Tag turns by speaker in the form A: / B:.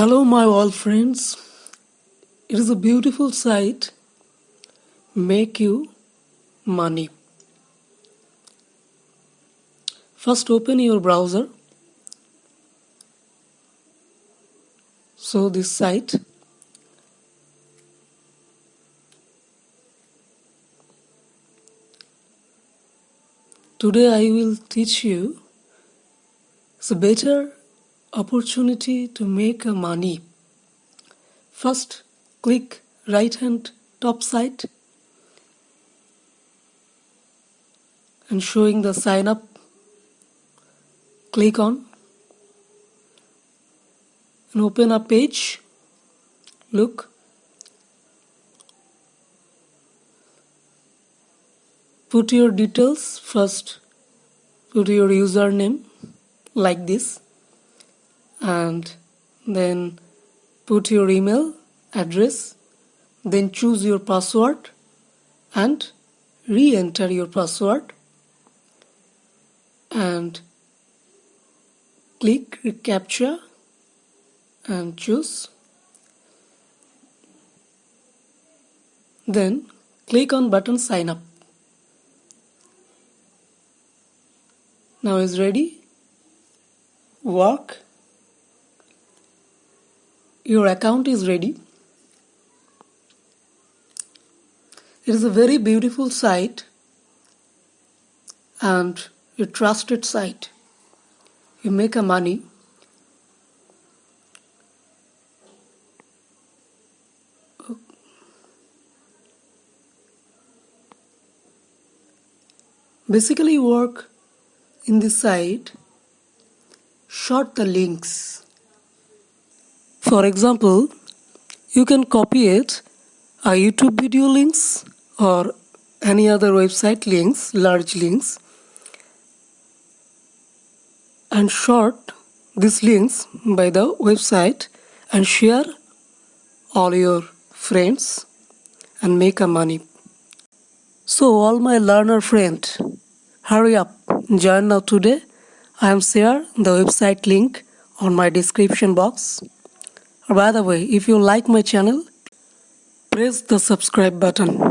A: Hello, my old friends. It is a beautiful site. Make you money. First, open your browser. So, this site. Today, I will teach you it's a better opportunity to make money. First, click right hand top side and showing the sign up. Click on and open a page. Look. Put your details first. Put your username like this, and then put your email address, then choose your password and re-enter your password and click reCAPTCHA and choose. Then click on button sign up. Now is ready. Work. Your account is ready. It is a very beautiful site and a trusted site. You make a money. Basically work in this site, short the links. For example, you can copy it, a YouTube video links or any other website links, large links, and short these links by the website and share all your friends and make a money. So all my learner friend, hurry up, join now today. I am share the website link on my description box. By the way, if you like my channel, press the subscribe button.